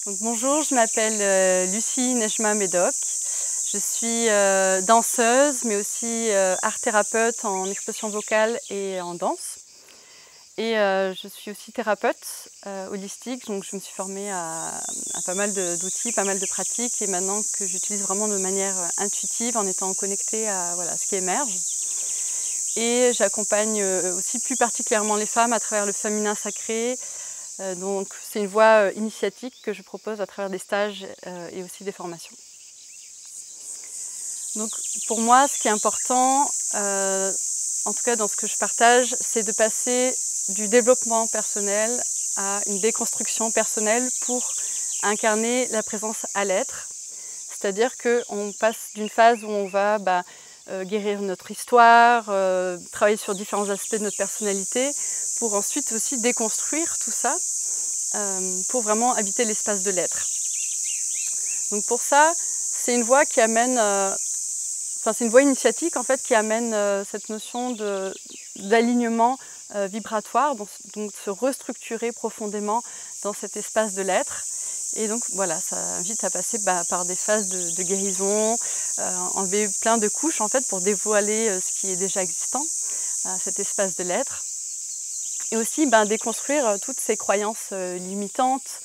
Donc, bonjour, je m'appelle Lucie Nejma Médoc. Je suis danseuse, mais aussi art thérapeute en expression vocale et en danse. Et je suis aussi thérapeute holistique, donc je me suis formée à pas mal d'outils, pas mal de pratiques, et maintenant que j'utilise vraiment de manière intuitive en étant connectée à ce qui émerge. Et j'accompagne aussi plus particulièrement les femmes à travers le féminin sacré. Donc c'est une voie initiatique que je propose à travers des stages et aussi des formations. Donc pour moi, ce qui est important, en tout cas dans ce que je partage, c'est de passer du développement personnel à une déconstruction personnelle pour incarner la présence à l'être. C'est-à-dire qu'on passe d'une phase où on va guérir notre histoire, travailler sur différents aspects de notre personnalité, pour ensuite aussi déconstruire tout ça, pour vraiment habiter l'espace de l'être. Donc pour ça, c'est une voie qui amène, c'est une voie initiatique en fait qui amène cette notion d'alignement vibratoire, donc se restructurer profondément dans cet espace de l'être. Et donc voilà, ça invite à passer par des phases de guérison, enlever plein de couches en fait pour dévoiler ce qui est déjà existant, cet espace de l'être. Et aussi déconstruire toutes ces croyances limitantes,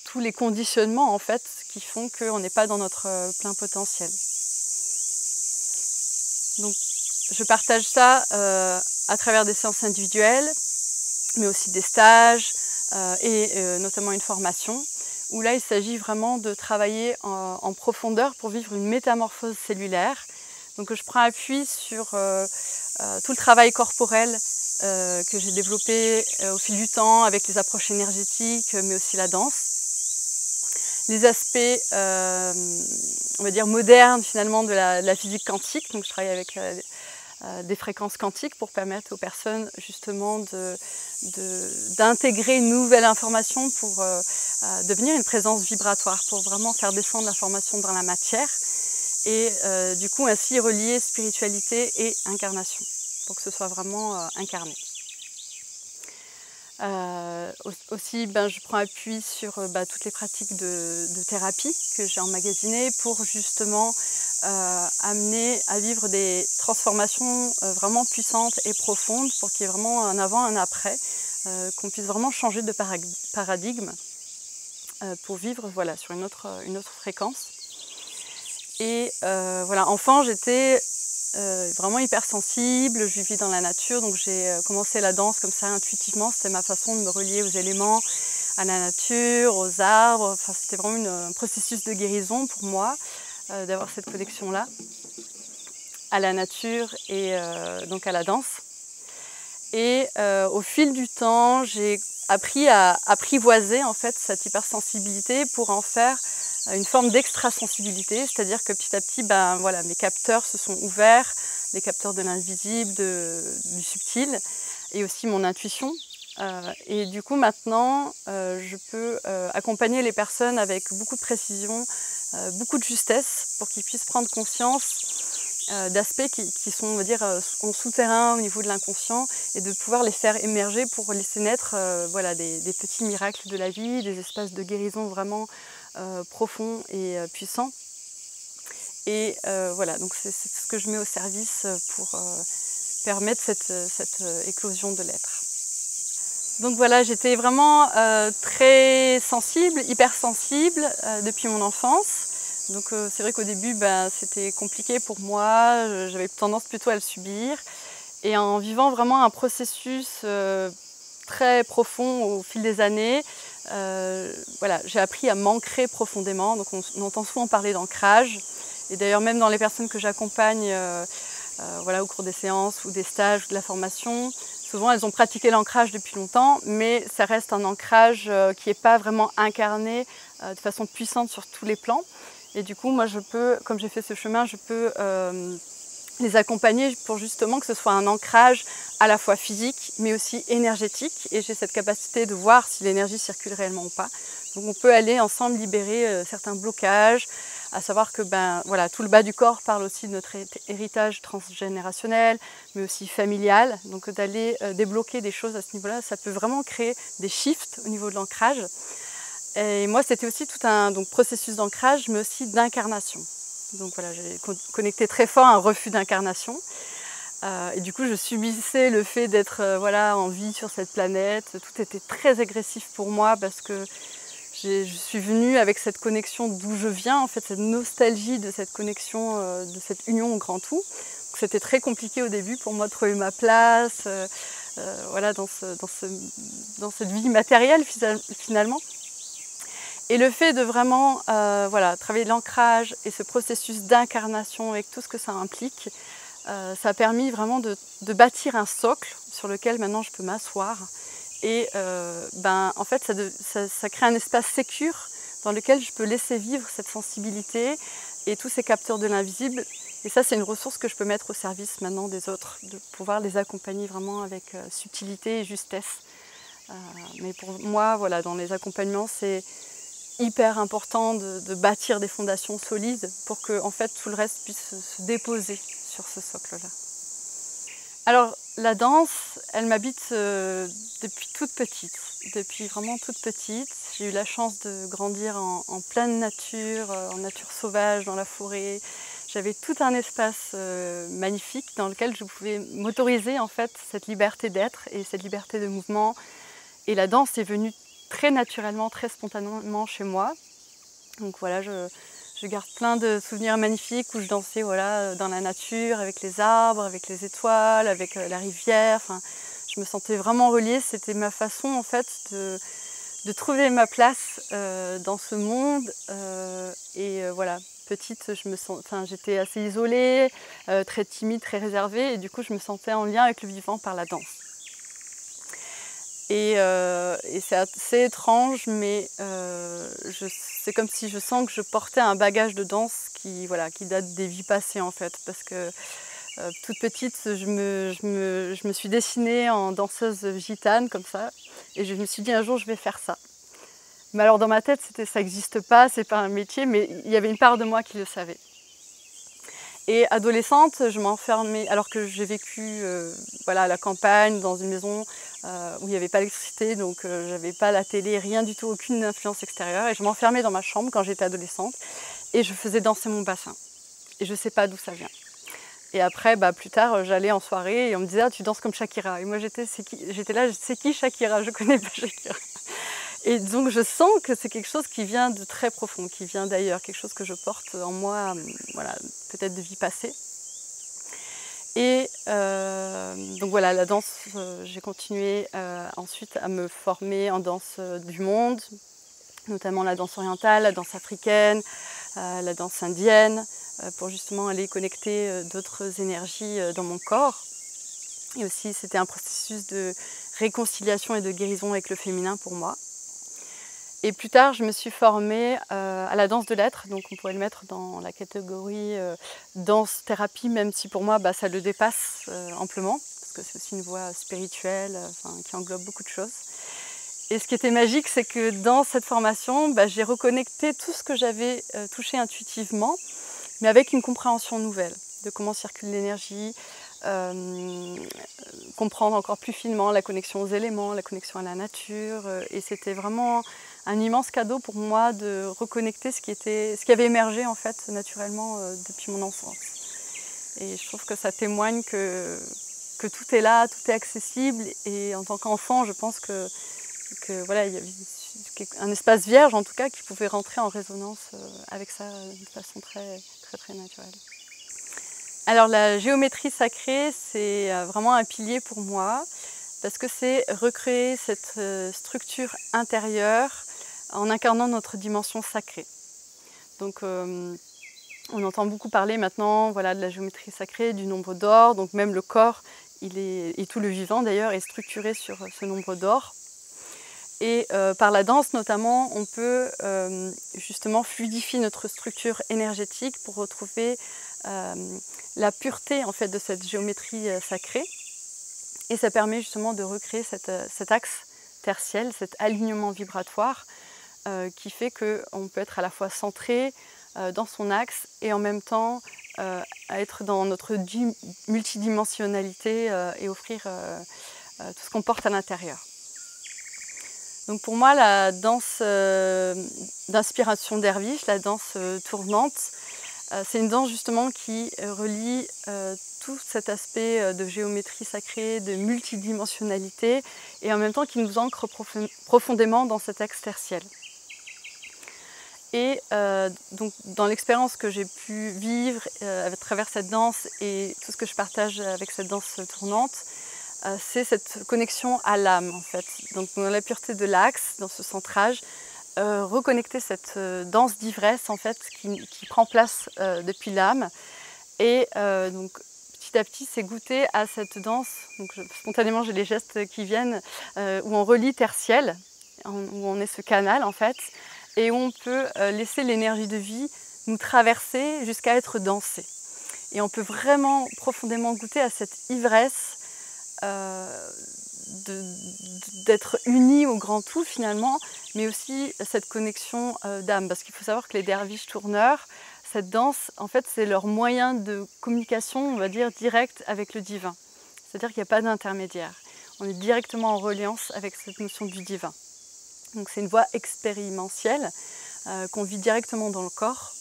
tous les conditionnements en fait qui font qu'on n'est pas dans notre plein potentiel. Donc je partage ça à travers des séances individuelles, mais aussi des stages et notamment une formation, où là il s'agit vraiment de travailler en profondeur pour vivre une métamorphose cellulaire. Donc je prends appui sur tout le travail corporel que j'ai développé au fil du temps avec les approches énergétiques, mais aussi la danse. Les aspects, on va dire, modernes finalement de la physique quantique. Donc je travaille avec des fréquences quantiques pour permettre aux personnes justement d'intégrer une nouvelle information pour devenir une présence vibratoire, pour vraiment faire descendre l'information dans la matière et du coup ainsi relier spiritualité et incarnation pour que ce soit vraiment incarné. Aussi, je prends appui sur toutes les pratiques de thérapie que j'ai emmagasinées pour justement amener à vivre des transformations vraiment puissantes et profondes pour qu'il y ait vraiment un avant, un après, qu'on puisse vraiment changer de paradigme pour vivre sur une autre fréquence. Et enfant, j'étais vraiment hypersensible, je vivais dans la nature, donc j'ai commencé la danse comme ça intuitivement, c'était ma façon de me relier aux éléments, à la nature, aux arbres, enfin, c'était vraiment un processus de guérison pour moi, d'avoir cette connexion-là à la nature et donc à la danse. Et au fil du temps, j'ai appris à apprivoiser en fait cette hypersensibilité pour en faire une forme d'extrasensibilité, c'est-à-dire que petit à petit, mes capteurs se sont ouverts, les capteurs de l'invisible, du subtil, et aussi mon intuition. Et du coup, maintenant, je peux accompagner les personnes avec beaucoup de précision, beaucoup de justesse, pour qu'ils puissent prendre conscience d'aspects qui sont, on va dire, en souterrain au niveau de l'inconscient, et de pouvoir les faire émerger pour laisser naître des petits miracles de la vie, des espaces de guérison vraiment profonds et puissants. Et donc c'est ce que je mets au service pour permettre cette éclosion de l'être. Donc voilà, j'étais vraiment très sensible, hypersensible depuis mon enfance. Donc c'est vrai qu'au début, c'était compliqué pour moi, j'avais tendance plutôt à le subir. Et en vivant vraiment un processus très profond au fil des années, j'ai appris à m'ancrer profondément. Donc on entend souvent parler d'ancrage. Et d'ailleurs, même dans les personnes que j'accompagne au cours des séances ou des stages ou de la formation, souvent elles ont pratiqué l'ancrage depuis longtemps, mais ça reste un ancrage qui n'est pas vraiment incarné de façon puissante sur tous les plans. Et du coup, moi, comme j'ai fait ce chemin, je peux les accompagner pour justement que ce soit un ancrage à la fois physique, mais aussi énergétique. Et j'ai cette capacité de voir si l'énergie circule réellement ou pas. Donc on peut aller ensemble libérer certains blocages, à savoir que tout le bas du corps parle aussi de notre héritage transgénérationnel, mais aussi familial. Donc d'aller débloquer des choses à ce niveau-là, ça peut vraiment créer des shifts au niveau de l'ancrage. Et moi, c'était aussi tout un processus d'ancrage, mais aussi d'incarnation. Donc voilà, j'ai connecté très fort un refus d'incarnation. Et du coup, je subissais le fait d'être voilà, en vie sur cette planète. Tout était très agressif pour moi parce que je suis venue avec cette connexion d'où je viens, en fait, cette nostalgie de cette connexion, de cette union au grand tout. C'était très compliqué au début pour moi de trouver ma place voilà, dans cette vie matérielle finalement. Et le fait de vraiment voilà, travailler l'ancrage et ce processus d'incarnation avec tout ce que ça implique, ça a permis vraiment de bâtir un socle sur lequel maintenant je peux m'asseoir. Et en fait, ça crée un espace sécure dans lequel je peux laisser vivre cette sensibilité et tous ces capteurs de l'invisible. Et ça, c'est une ressource que je peux mettre au service maintenant des autres, de pouvoir les accompagner vraiment avec subtilité et justesse. Mais pour moi, voilà, dans les accompagnements, c'est hyper important de bâtir des fondations solides pour que en fait, tout le reste puisse se déposer sur ce socle-là. Alors, la danse, elle m'habite depuis toute petite. Depuis vraiment toute petite. J'ai eu la chance de grandir en pleine nature, en nature sauvage, dans la forêt. J'avais tout un espace magnifique dans lequel je pouvais m'autoriser en fait cette liberté d'être et cette liberté de mouvement. Et la danse est venue très naturellement, très spontanément chez moi. Donc voilà, je garde plein de souvenirs magnifiques où je dansais voilà, dans la nature, avec les arbres, avec les étoiles, avec la rivière. Enfin, je me sentais vraiment reliée. C'était ma façon en fait de trouver ma place dans ce monde. Voilà, petite, j'étais assez isolée, très timide, très réservée. Et du coup, je me sentais en lien avec le vivant par la danse. Et c'est assez étrange, mais c'est comme si je sens que je portais un bagage de danse qui date des vies passées en fait. Parce que toute petite, je me suis dessinée en danseuse gitane comme ça. Et je me suis dit un jour je vais faire ça. Mais alors dans ma tête, ça n'existe pas, c'est pas un métier, mais il y avait une part de moi qui le savait. Et adolescente, je m'enfermais, alors que j'ai vécu voilà, à la campagne, dans une maison où il n'y avait pas d'électricité, donc je n'avais pas la télé, rien du tout, aucune influence extérieure. Et je m'enfermais dans ma chambre quand j'étais adolescente et je faisais danser mon bassin. Et je ne sais pas d'où ça vient. Et après, plus tard, j'allais en soirée et on me disait « Ah, tu danses comme Shakira ». Et moi, j'étais là, c'est qui Shakira? Je ne connais pas Shakira. Et donc je sens que c'est quelque chose qui vient de très profond, qui vient d'ailleurs, quelque chose que je porte en moi, voilà, peut-être de vie passée. Et donc voilà, la danse, j'ai continué ensuite à me former en danse du monde, notamment la danse orientale, la danse africaine, la danse indienne, pour justement aller connecter d'autres énergies dans mon corps. Et aussi, c'était un processus de réconciliation et de guérison avec le féminin pour moi. Et plus tard, je me suis formée à la danse de l'être, donc on pourrait le mettre dans la catégorie danse-thérapie, même si pour moi, ça le dépasse amplement, parce que c'est aussi une voie spirituelle qui englobe beaucoup de choses. Et ce qui était magique, c'est que dans cette formation, j'ai reconnecté tout ce que j'avais touché intuitivement, mais avec une compréhension nouvelle de comment circule l'énergie, comprendre encore plus finement la connexion aux éléments, la connexion à la nature. Et c'était vraiment un immense cadeau pour moi de reconnecter ce qui avait émergé en fait naturellement depuis mon enfance. Et je trouve que ça témoigne que tout est là, tout est accessible. Et en tant qu'enfant, je pense que voilà, il y avait un espace vierge en tout cas qui pouvait rentrer en résonance avec ça de façon très, très, très naturelle. Alors la géométrie sacrée, c'est vraiment un pilier pour moi parce que c'est recréer cette structure intérieure en incarnant notre dimension sacrée. Donc on entend beaucoup parler maintenant de la géométrie sacrée, du nombre d'or, donc même le corps et tout le vivant d'ailleurs est structuré sur ce nombre d'or. Et par la danse notamment, on peut justement fluidifier notre structure énergétique pour retrouver la pureté en fait, de cette géométrie sacrée. Et ça permet justement de recréer cet axe tertiel, cet alignement vibratoire qui fait qu'on peut être à la fois centré dans son axe et en même temps être dans notre multidimensionnalité et offrir tout ce qu'on porte à l'intérieur. Donc pour moi, la danse d'inspiration derviche, la danse tournante, c'est une danse justement qui relie tout cet aspect de géométrie sacrée, de multidimensionnalité, et en même temps qui nous ancre profondément dans cet axe tertiel. Et donc dans l'expérience que j'ai pu vivre à travers cette danse et tout ce que je partage avec cette danse tournante, c'est cette connexion à l'âme en fait. Donc dans la pureté de l'axe, dans ce centrage, reconnecter cette danse d'ivresse en fait qui prend place depuis l'âme. Et donc petit à petit, c'est goûter à cette danse. Donc spontanément, j'ai les gestes qui viennent où on relie terre-ciel, où on est ce canal en fait, et où on peut laisser l'énergie de vie nous traverser jusqu'à être dansé. Et on peut vraiment profondément goûter à cette ivresse d'être unis au grand tout finalement, mais aussi cette connexion d'âme. Parce qu'il faut savoir que les derviches tourneurs, cette danse, en fait, c'est leur moyen de communication, on va dire, direct avec le divin. C'est-à-dire qu'il n'y a pas d'intermédiaire. On est directement en reliance avec cette notion du divin. Donc c'est une voie expérimentielle qu'on vit directement dans le corps.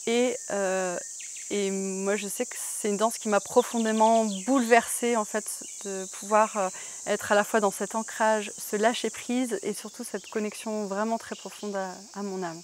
Et moi, je sais que c'est une danse qui m'a profondément bouleversée, en fait, de pouvoir être à la fois dans cet ancrage, ce lâcher-prise et surtout cette connexion vraiment très profonde à mon âme.